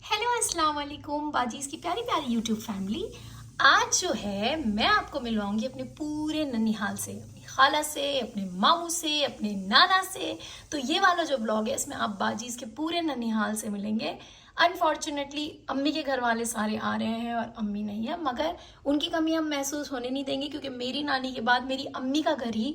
Hello अस्सलाम वालेकुम बाजीज़ की प्यारी प्यारी यूट्यूब फैमिली। आज जो है मैं आपको मिलवाऊंगी अपने पूरे ननिहाल से, अपनी खाला से, अपने मामू से, अपने नाना से। तो ये वाला जो ब्लॉग है इसमें आप बाजीज़ के पूरे ननिहाल से मिलेंगे। अनफॉर्चुनेटली अम्मी के घर वाले सारे आ रहे हैं और अम्मी नहीं है, मगर उनकी कमी हम महसूस होने नहीं देंगे क्योंकि मेरी नानी के बाद मेरी अम्मी का घर ही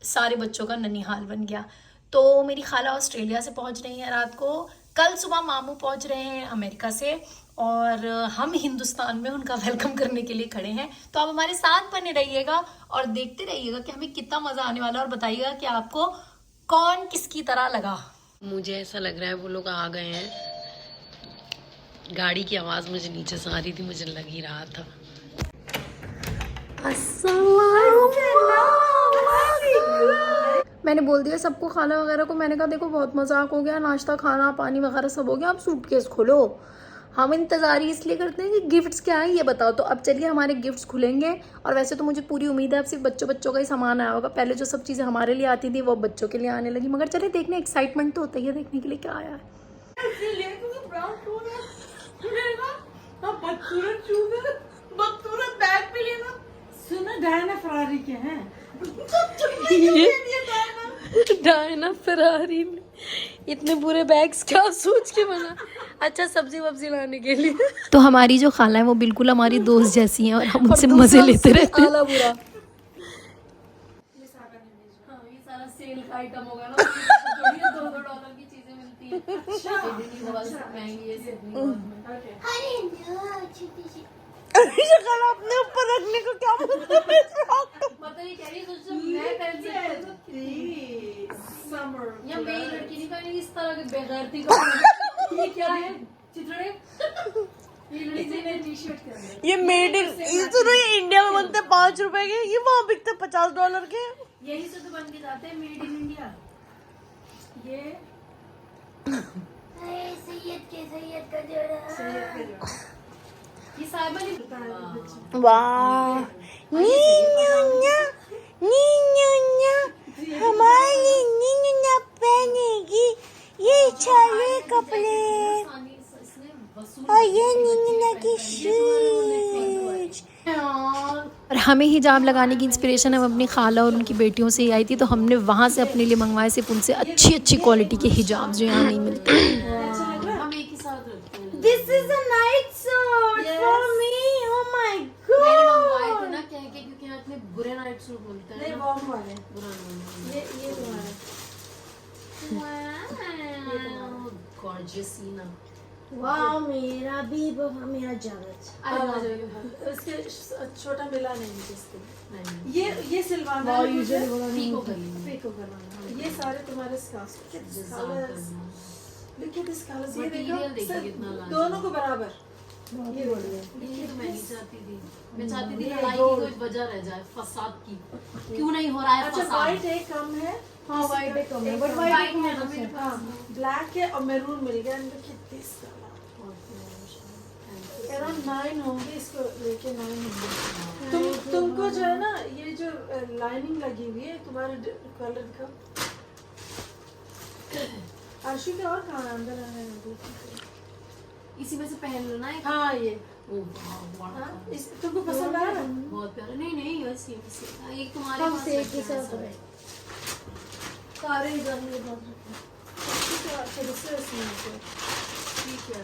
सारे बच्चों का ननिहाल बन गया। तो मेरी खाला ऑस्ट्रेलिया से पहुंच रही है रात को, कल सुबह मामू पहुंच रहे हैं अमेरिका से, और हम हिंदुस्तान में उनका वेलकम करने के लिए खड़े हैं। तो आप हमारे साथ बने रहिएगा और देखते रहिएगा कि हमें कितना मजा आने वाला है, और बताइएगा कि आपको कौन किसकी तरह लगा। मुझे ऐसा लग रहा है वो लोग आ गए हैं। गाड़ी की आवाज मुझे नीचे से आ रही थी, मुझे लग ही रहा था। मैंने बोल दिया सबको, खाना वगैरह को। मैंने कहा देखो बहुत मजाक हो गया, नाश्ता खाना पानी वगैरह सब हो गया, अब सूटकेस खोलो। हम इंतजार ही इसलिए करते हैं कि गिफ्ट्स क्या है ये बताओ। तो अब चलिए हमारे गिफ्ट्स खुलेंगे। और वैसे तो मुझे पूरी उम्मीद है अब सिर्फ बच्चों का ही सामान आया होगा। पहले जो सब चीज़ें हमारे लिए आती थी वो बच्चों के लिए आने लगी, मगर चलिए देखने, एक्साइटमेंट तो होता ही है देखने के लिए क्या आया है। डायना फरारी के हैं। डायना फरारी ने इतने पूरे बैग्स क्या सोच के बना। अच्छा, सब्जी वब्जी लाने के लिए। तो हमारी जो खाला है वो बिल्कुल हमारी दोस्त जैसी हैं और हम उनसे मजे लेते रहते हैं। बुरा ये सारा सेल का आइटम होगा ना। $2 की चीजें मिलती है। अपने ऊपर रखने को क्या मतलब है? पता नहीं कह रही मैं पहन या मेरी लड़की नहीं पहनेगी इस तरह के बेगैरती का। ये क्या है चित्रे? ये लड़की ने टी-शर्ट के अंदर ये मेड इन ये इंडिया में बनते 5 रुपए के, ये वहाँ बिकते $50 के। यही से तो बन के जाते हैं मेड इन इंडिया। ये सैयद का जोड़ा। ये साहिबा ने बताया। वाह, हमारी नीना पहनेगी ये सारे कपड़े और ये नीना की शूज। और हमें हिजाब लगाने की इंस्पिरेशन हम अपनी खाला और उनकी बेटियों से ही आई थी, तो हमने वहाँ से अपने लिए मंगवाए सिर्फ उनसे अच्छी क्वालिटी के हिजाब जो यहाँ नहीं मिलते। हम एक ही साथ रखते हैं। This is a night suit for me. Oh my God. मैंने मंगवाए थे ना कह के, क्योंकि यहाँ इतने बुरे नाइट सूट मिलते हैं। नहीं वार्म वाले बुरा ये तुम्हारा गॉर्जियस सीना। वाह मेरा भी मेरा जावज इसके छोटा मिला नहीं मुझे इसके। नहीं ये सिलवाना है मुझे पीको करनी पिको करवाना ये सारे तुम्हारे स्कार्स देखिए दिस कलर्स ये मटेरियल देखिए देखो कितना लाजवाब। दोनों को बराबर ये बोलिए ये तो मैं नहीं चाहती थी। मैं चाहती थी लड़ाई की कोई वजह रह जाए, फसाद की। क्यों नहीं हो रहा है अच्छा फसाद? वाइट एक कम है हाँ वाइट एक कम है बट white वाइट है है ना मेरे हाँ ब्लैक है और मैरून मिल गया इनका कितने अराउंड 9 होंगे इसको लेके 9 होंगे। तुमको जो है ना ये जो लाइनिंग लगी हुई है तुम्हारे कलर का आशु के और कहाँ है? अंदर है इसी में से पहन लो ना एक। हाँ ये ओ वाह हाँ, इस तुमको पसंद आया ना? बहुत प्यारा। नहीं वैसे एक तुम्हारे हम पास से रखा एक ही है साथ सब। है सारे इधर ही बहुत ठीक है। अच्छा दूसरे इसमें से ठीक है।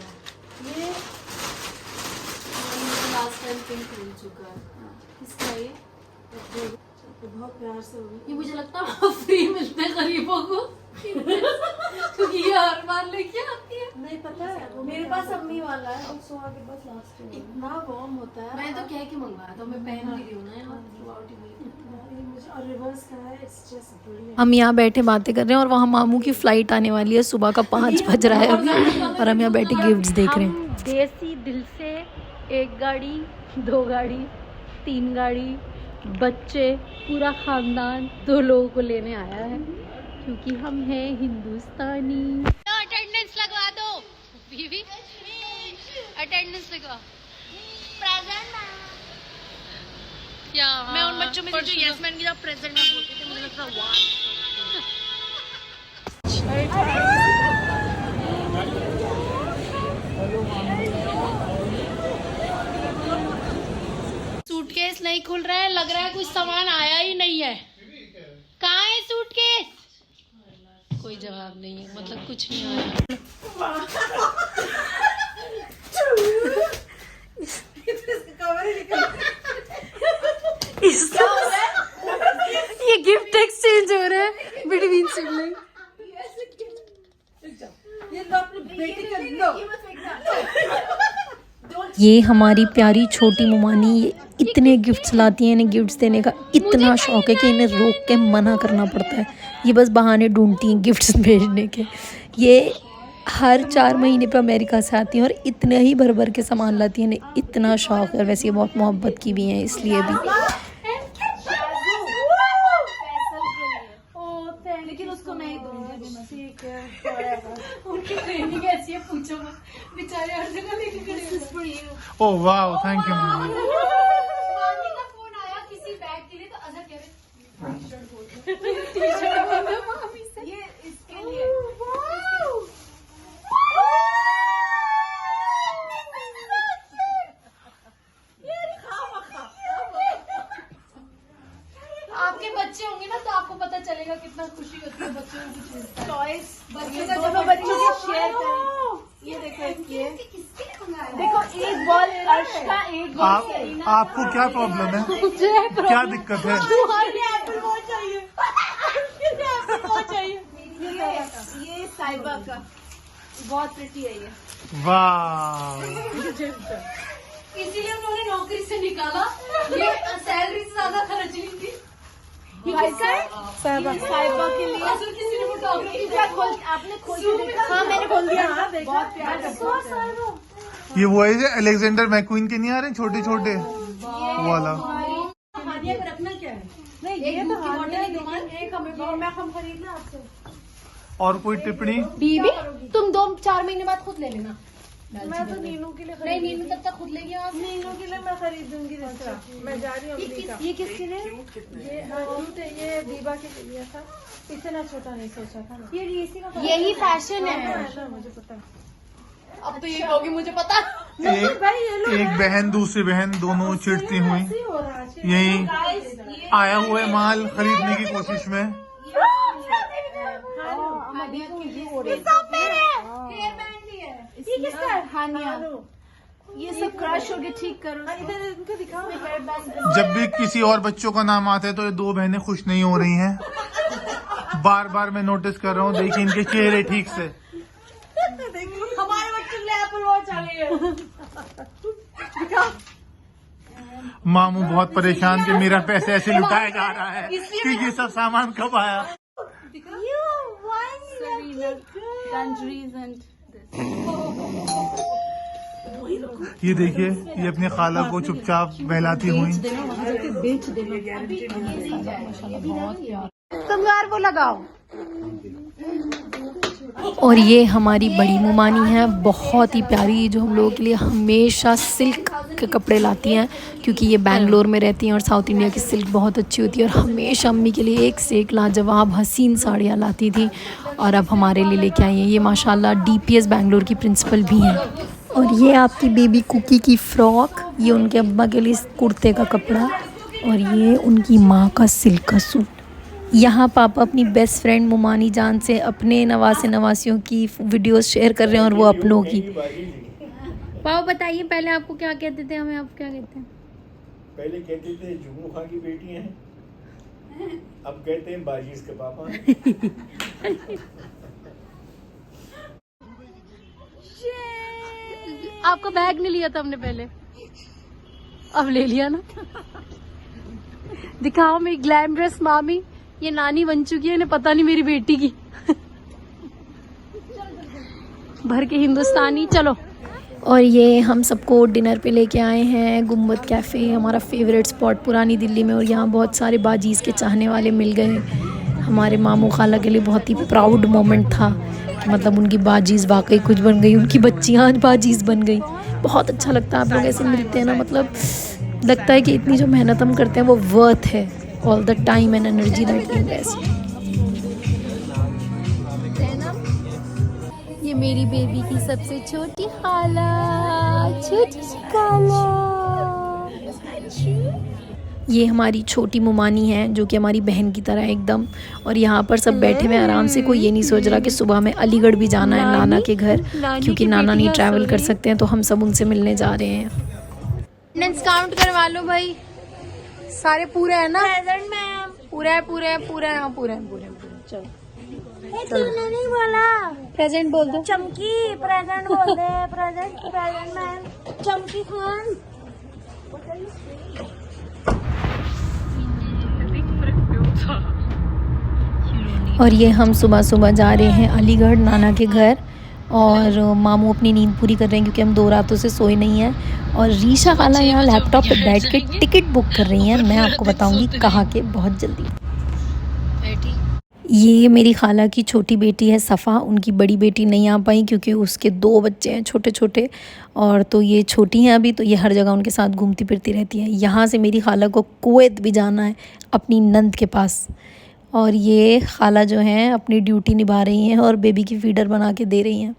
ये लास्ट टाइम पिंक मिल चुका है। किसका ये? बहुत प्यार से होगी ये मुझे लगता है फ्री मिलते हैं गरीबों को। क्योंकि ये हर बार लेके आती है। नहीं पता है वो मेरे पास अम्मी वाला है और सोहा के पास लास्ट है इतना वार्म होता है मैं तो कह के मंगवाया था, मैं पहन भी रही हूँ ना यहाँ throughout ही ये मुझे और रिवर्स का है इट्स जस्ट ब्रिलियंट। हम यहाँ बैठे बातें कर रहे हैं और वहाँ मामू की फ्लाइट आने वाली है, सुबह का 5 बज रहा है अभी, और हम यहाँ बैठे गिफ्ट्स देख रहे हैं। देसी दिल से 1 गाड़ी 2 गाड़ी 3 गाड़ी बच्चे पूरा खानदान 2 लोगों को लेने आया है क्योंकि हम हैं हिंदुस्तानी। अटेंडेंस लगवा दो बीवी, अटेंडेंस लगवा। प्रेजेंट या मैं उन बच्चों में से जो यस मैन की जब प्रेजेंट में बोलते थे मुझे लगता वाह। खुल रहा है, लग रहा है कुछ सामान आया ही नहीं है। कहाँ है सूटकेस? कोई जवाब नहीं है, मतलब कुछ नहीं आया। ये गिफ्ट एक्सचेंज हो रहा है बिटवीन सिबलिंग। ये लो अपनी बेटी का लो। ये हमारी प्यारी छोटी मुमानी ये इतने गिफ्ट्स लाती हैं, इन्हें गिफ्ट्स देने का इतना शौक है कि इन्हें रोक के मना करना पड़ता है। ये बस बहाने ढूंढती हैं गिफ्ट्स भेजने के। ये हर 4 महीने पे अमेरिका से आती हैं और इतने ही भर भर के सामान लाती हैं, इन्हें इतना शौक है। वैसे ये बहुत मोहब्बत की भी हैं इसलिए भी। लेकिन उसको नहीं दूंगी। उनकी ट्रेनिंग ऐसी है, पूछो मत, बेचारे हर जगह लेके खड़े। ओह वाओ, थैंक यू मम्मा। मामी का फोन आया किसी बैग के लिए, तो अजहर कह रहे ये इसके लिए। आपके बच्चे होंगे ना तो आपको पता चलेगा कितना खुशी होती है बच्चों को कुछ मिलता है। टॉयज बच्चों का दोनों बच्चों को शेयर करें। ये देखो, ये देखो, एक बॉल अर्श का, एक बॉल सरीना का। आपको क्या प्रॉब्लम है? क्या दिक्कत है? एप्पल वॉच चाहिए, एप्पल वॉच चाहिए। ये साइबा का, बहुत प्रिटी है ये। वाह, इसीलिए उन्होंने नौकरी से निकाला, ये सैलरी से ज्यादा खर्च नहीं थी। ये किसका है? साइबा के लिए। असल किसी ने वो नौकरी आपने खोल के देखा? हाँ, मैंने खोल दिया। हाँ, बहुत प्यार ये वो है जो अलेक्जेंडर मैक्वीन के नहीं आ रहे छोटे छोटे वाला। हानिया को रखना क्या है? नहीं, ये तो हानिया एक हमें हम खरीदना आपसे। और कोई टिप्पणी? बीबी तुम 2-4 महीने बाद खुद ले लेना। मैं तो नीनू के लिए नहीं, नीनू तब तक खुद लेगी आप। नीनू के लिए मैं खरीद दूंगी दूसरा। मैं जा रही हूँ अमेरिका। ये किसके लिए? ये सूट है, ये दीबा के लिए था। इतना छोटा नहीं सोचा था ना। ये इसी का यही फैशन है। मुझे पता है। अब तो ये कहोगी मुझे पता। एक बहन दूसरी बहन दोनों चिढ़ती हुई ऐसे ही हो रहा है। यही आया हुआ है माल खरीदने की कोशिश में। ये किसका है? हानिया। ये सब क्रश हो गए, ठीक करो। इधर इनको दिखाओ। जब भी किसी और बच्चों का नाम आता है तो ये 2 बहनें खुश नहीं हो रही हैं। बार बार मैं नोटिस कर रहा हूँ, देखिए इनके चेहरे ठीक से। हमारे बच्चे के लिए एप्पल वॉच आ गई है। मामू बहुत परेशान कि मेरा पैसे ऐसे लुटाया जा रहा है कि ये सब सामान कब आया। ये देखिए, ये अपनी खाला को चुपचाप बहलाती हुई। तुम यार वो लगाओ। और ये हमारी बड़ी मुमानी है, बहुत ही प्यारी, जो हम लोगों के लिए हमेशा सिल्क के कपड़े लाती हैं, क्योंकि ये बैंगलोर में रहती हैं और साउथ इंडिया की सिल्क बहुत अच्छी होती है। और हमेशा अम्मी के लिए एक से एक लाजवाब हसीन साड़ियाँ लाती थी और अब हमारे लिए लेके आई हैं। ये माशाल्लाह DPS बैंगलोर की प्रिंसिपल भी हैं। और ये आपकी बेबी कुकी की फ़्रॉक, ये उनके अब्बा के लिए कुर्ते का कपड़ा, और ये उनकी माँ का सिल्क का सूट। यहाँ पापा अपनी बेस्ट फ्रेंड मुमानी जान से अपने नवासे नवासियों की वीडियोस शेयर कर रहे हैं और वो अपनों की। पापा बताइए, पहले आपको क्या कहते थे, हमें आप क्या कहते हैं? पहले कहते थे जुगनू खां की बेटी हैं, अब कहते हैं बाजीज के पापा। आपका बैग नहीं लिया था हमने पहले, अब ले लिया ना। दिखाओ मेरी ग्लैमरस मामी, ये नानी बन चुकी है, इन्हें पता नहीं मेरी बेटी की। भर के हिंदुस्तानी। चलो। और ये हम सबको डिनर पे लेके आए हैं गुम्बद कैफ़े, हमारा फेवरेट स्पॉट पुरानी दिल्ली में। और यहाँ बहुत सारे बाजीज़ के चाहने वाले मिल गए। हमारे मामू खाला के लिए बहुत ही प्राउड मोमेंट था, मतलब उनकी बाजीज़ वाकई कुछ बन गई, उनकी बच्चियाँ आज बाजीज़ बन गई। बहुत अच्छा लगता है, आप लोग ऐसे मिलते हैं ना, मतलब लगता है कि इतनी जो मेहनत हम करते हैं वो वर्थ है, all the time and energy that we invest. ये मेरी बेबी की सबसे छोटी खाला, छोटी सी खाला। ये हमारी छोटी मुमानी है जो कि हमारी बहन की तरह एकदम। और यहाँ पर सब बैठे हुए आराम से, कोई ये नहीं सोच रहा कि सुबह में अलीगढ़ भी जाना है नाना के घर, क्योंकि नाना नहीं ट्रैवल कर सकते हैं, तो हम सब उनसे मिलने जा रहे हैं। अटेंडेंस काउंट करवा लो भाई, सारे पूरे हैं ना? Present ma'am. पूरा है, पूरे हैं, पूरे हैं, पूरे हैं, पूरे हैं, चलो। नहीं बोला प्रेजेंट बोल दो। चमकी प्रेजेंट बोल दे। Present ma'am. चमकी खान। और ये हम सुबह सुबह जा रहे हैं अलीगढ़ नाना के घर, और मामू अपनी नींद पूरी कर रहे हैं क्योंकि हम 2 रातों से सोए नहीं हैं। और रीशा खाला यहाँ लैपटॉप पे बैठ के टिकट बुक कर रही हैं। मैं आपको बताऊंगी कहाँ के, बहुत जल्दी। ये मेरी खाला की छोटी बेटी है सफ़ा, उनकी बड़ी बेटी नहीं आ पाई क्योंकि उसके 2 बच्चे हैं छोटे छोटे, और तो ये छोटी हैं अभी, तो ये हर जगह उनके साथ घूमती फिरती रहती है। यहाँ से मेरी खाला को कुवैत भी जाना है अपनी नंद के पास, और ये खाला जो हैं अपनी ड्यूटी निभा रही हैं और बेबी की फीडर बना के दे रही हैं।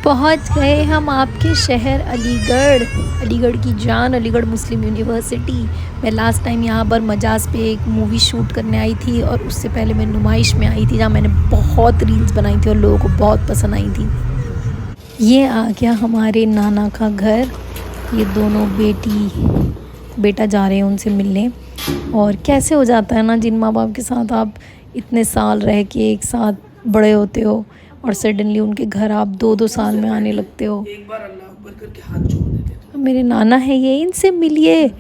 पहुँच गए हम आपके शहर अलीगढ़, अलीगढ़ की जान, अलीगढ़ मुस्लिम यूनिवर्सिटी। मैं लास्ट टाइम यहाँ पर मजाज पे एक मूवी शूट करने आई थी, और उससे पहले मैं नुमाइश में आई थी जहाँ मैंने बहुत रील्स बनाई थी और लोगों को बहुत पसंद आई थी। ये आ गया हमारे नाना का घर। ये दोनों बेटा जा रहे हैं उनसे मिलने। और कैसे हो जाता है ना, जिन माँ बाप के साथ आप इतने साल रह के एक साथ बड़े होते हो और सडनली उनके घर आप 2-2 साल में आने लगते हो। एक बार अल्लाह अकबर करके हाथ जोड़ देते थे। मेरे नाना है ये, इनसे मिलिए।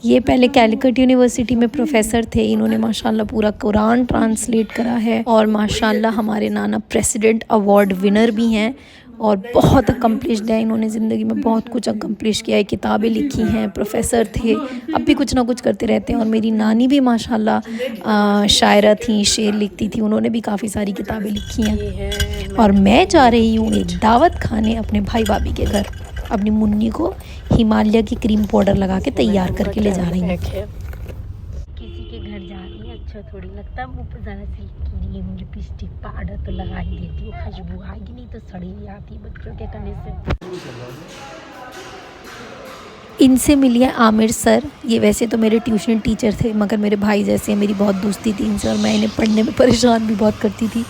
ये पहले कैलिकट यूनिवर्सिटी में प्रोफेसर थे, इन्होंने माशाल्लाह पूरा कुरान ट्रांसलेट करा है, और माशाल्लाह हमारे नाना प्रेसिडेंट अवार्ड विनर भी हैं और बहुत अकम्पलिश्ड है। इन्होंने ज़िंदगी में बहुत कुछ अकम्पलिश किया है, किताबें लिखी हैं, प्रोफेसर थे, अब भी कुछ ना कुछ करते रहते हैं। और मेरी नानी भी माशाल्लाह शायरा थी, शेर लिखती थी, उन्होंने भी काफ़ी सारी किताबें लिखी हैं। और मैं जा रही हूँ एक दावत खाने अपने भाई भाभी के घर। अपनी मुन्नी को हिमालय की क्रीम पाउडर लगा के तैयार करके ले जा रही हूँ। किसी के घर जा रही है, अच्छा थोड़ी लगता है। मुँह पर ज़रा सी लिपस्टिक पाउडर तो लगा ही देती हूँ, खुशबू आएगी, नहीं तो सड़ी आती बच्चों के करने से। इनसे मिलिए आमिर सर। ये वैसे तो मेरे ट्यूशन टीचर थे, मगर मेरे भाई जैसे मेरी बहुत दोस्ती थी इनसे, और मैं इन्हें पढ़ने में परेशान भी बहुत करती थी।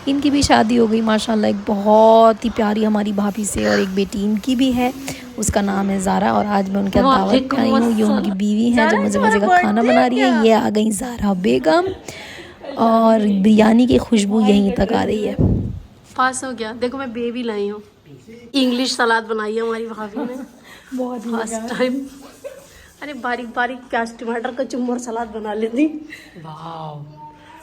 इनकी भी शादी हो गई माशाल्लाह, एक बहुत ही प्यारी हमारी भाभी से, और एक बेटी इनकी भी है, उसका नाम है ज़ारा। और आज मैं उनके दावत पे आई हूँ। ये उनकी बीवी है जो मज़े मज़े का खाना बना रही है। ये आ गई ज़ारा बेगम, और बिरयानी की खुशबू यहीं तक आ रही है। पास हो गया। देखो मैं बेबी लाई हूँ, इंग्लिश सलाद बनाई है हमारी भाभी ने, बहुत फर्स्ट टाइम। अरे बारीक बारीक प्याज टमाटर का चुम्बर सलाद बना लेती,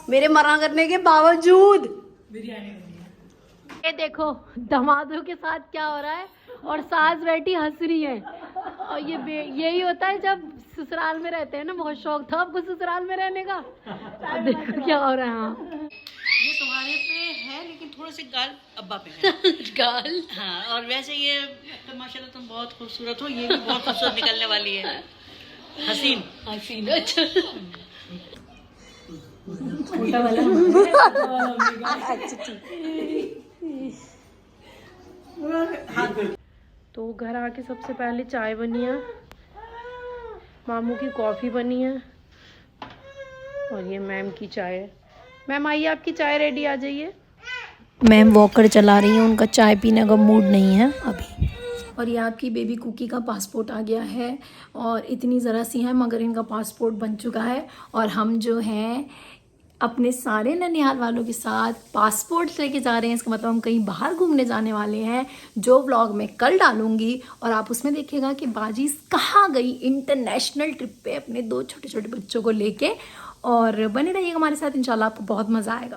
मेरे मना करने के बावजूद। ये देखो दामादों के साथ क्या हो रहा है, और सास बैठी हंस रही है। और यही होता है जब ससुराल में रहते हैं ना। बहुत शौक था आपको ससुराल में रहने का। अब देखो क्या हो रहा है। हाँ ये तुम्हारे पे है, लेकिन थोड़े से गाल अब्बा पे है। गाल। हाँ, और वैसे ये तो माशाल्लाह तुम बहुत खूबसूरत हो, ये भी बहुत खूबसूरत निकलने वाली है। हसीन हसीन। अच्छा तो घर आके सबसे पहले चाय बनी है, मामू की कॉफ़ी बनी है, और ये मैम की चाय है। मैम आइए, आपकी चाय रेडी, आ जाइए। मैम वॉकर चला रही हैं, उनका चाय पीने का मूड नहीं है अभी। और ये आपकी बेबी कुकी का पासपोर्ट आ गया है, और इतनी ज़रा सी है मगर इनका पासपोर्ट बन चुका है। और हम जो हैं अपने सारे ननिहाल वालों के साथ पासपोर्ट लेके जा रहे हैं। इसका मतलब हम कहीं बाहर घूमने जाने वाले हैं, जो व्लॉग मैं कल डालूंगी, और आप उसमें देखिएगा कि बाजी कहाँ गई इंटरनेशनल ट्रिप पे अपने 2 छोटे छोटे बच्चों को लेके। और बने रहिएगा हमारे साथ, इंशाल्लाह आपको बहुत मज़ा आएगा।